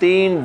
3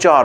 4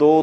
2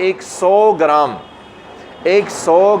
100